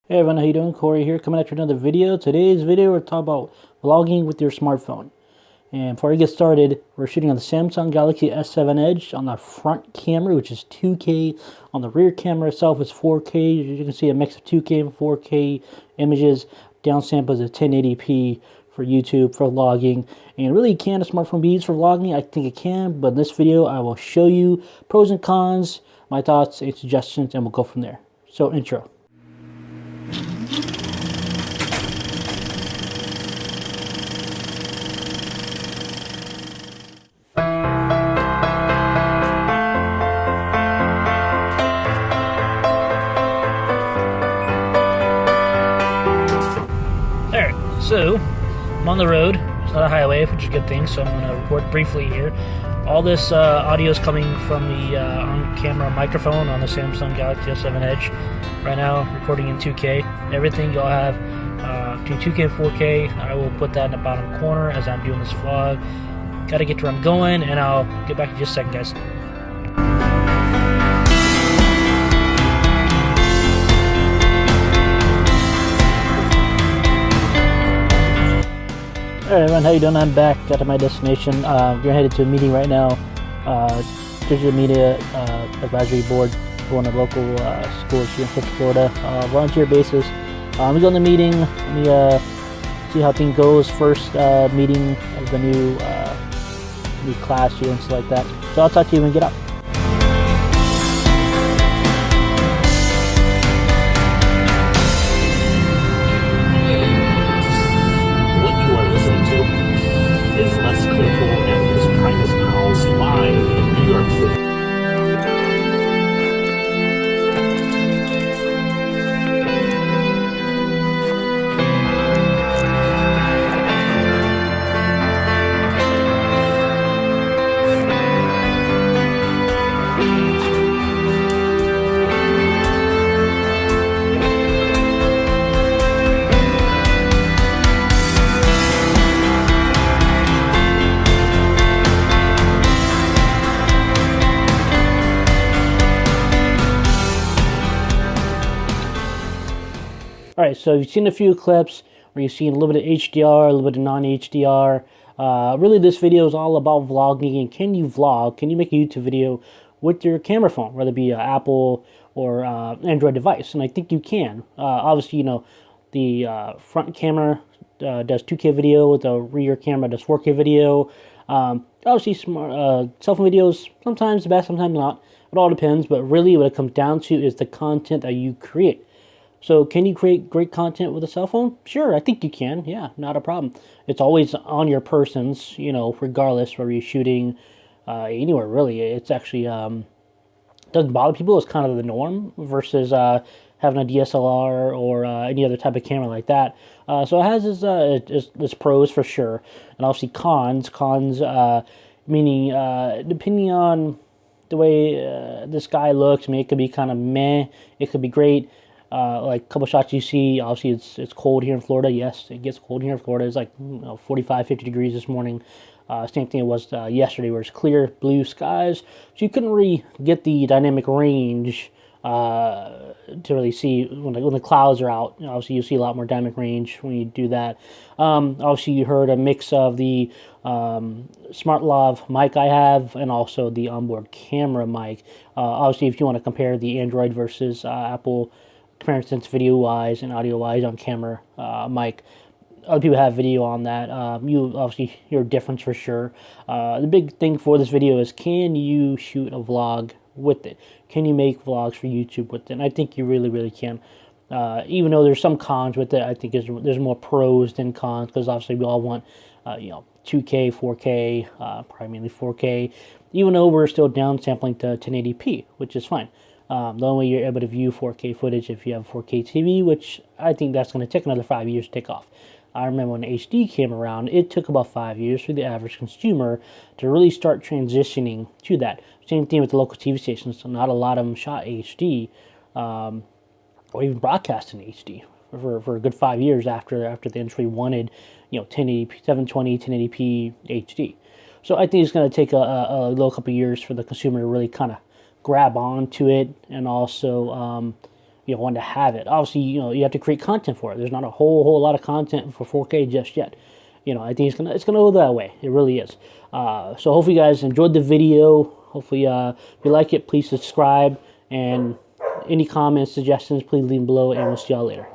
Hey everyone, how you doing? Corey here, coming at you with another video. Today's video, we're talking about vlogging with your smartphone. And before we get started, we're shooting on the Samsung Galaxy S7 Edge on the front camera, which is 2K. On the rear camera itself, it's 4K. You can see a mix of 2K and 4K images. Downsample is a 1080p for YouTube, for vlogging. And really, can a smartphone be used for vlogging? I think it can, but in this video, I will show you pros and cons, my thoughts and suggestions, and we'll go from there. So, intro. Alright, so I'm on the road. It's not a highway, which is a good thing, so I'm going to record briefly here. All this audio is coming from the on-camera microphone on the Samsung Galaxy S7 Edge. Right now, recording in 2K. Everything you'll have between 2K and 4K. I will put that in the bottom corner as I'm doing this vlog. Got to get to where I'm going, and I'll get back in just a second, guys. Alright everyone, how you doing? I'm back at my destination. We're headed to a meeting right now. Digital Media Advisory Board for one of the local schools here in Central Florida. Volunteer basis. We go in the meeting. Let me see how things goes. First meeting of the new class here and stuff like that. So I'll talk to you when we get up. Alright, so you've seen a few clips where you've seen a little bit of HDR, a little bit of non-HDR. Really, this video is all about vlogging, and can you vlog? Can you make a YouTube video with your camera phone, whether it be an Apple or Android device? And I think you can. Obviously, you know, the front camera does 2K video, the rear camera does 4K video. Obviously, cell phone videos, sometimes the best, sometimes not. It all depends, but really what it comes down to is the content that you create. So can you create great content with a cell phone? Sure, I think you can. Yeah, not a problem. It's always on your persons, you know, regardless whether you're shooting anywhere really. It's actually doesn't bother people. It's kind of the norm versus having a DSLR or any other type of camera like that. So it has its pros for sure, and obviously cons. Cons meaning depending on the way this guy looks, I mean, it could be kind of meh. It could be great. Like a couple shots you see, obviously it's cold here in Florida. Yes, it gets cold here in Florida. It's like 45, 50 degrees this morning. Same thing it was yesterday, where it's clear blue skies. So you couldn't really get the dynamic range to really see when the clouds are out. Obviously, you see a lot more dynamic range when you do that. Obviously, you heard a mix of the SmartLav mic I have and also the onboard camera mic. Obviously, if you want to compare the Android versus Apple comparisons video-wise and audio-wise on camera mic. Other people have video on that. You obviously hear a difference for sure. The big thing for this video is, can you shoot a vlog with it? Can you make vlogs for YouTube with it? And I think you really, really can. Even though there's some cons with it, I think there's more pros than cons, because obviously we all want 2K, 4K, probably mainly 4K, even though we're still downsampling to 1080p, which is fine. The only way you're able to view 4K footage if you have 4K TV, which I think that's going to take another 5 years to take off. I remember when HD came around, it took about 5 years for the average consumer to really start transitioning to that. Same thing with the local TV stations. So not a lot of them shot HD or even broadcast in HD for a good 5 years after the industry wanted 1080p, 720, 1080p HD. So I think it's going to take a little couple of years for the consumer to really kind of grab onto it, and also want to have it. Obviously, you have to create content for it. There's not a whole lot of content for 4K just yet. I think it's gonna go that way. It really is. So hopefully you guys enjoyed the video. Hopefully if you like it, please subscribe, and any comments, suggestions, please leave them below, and we'll see y'all later.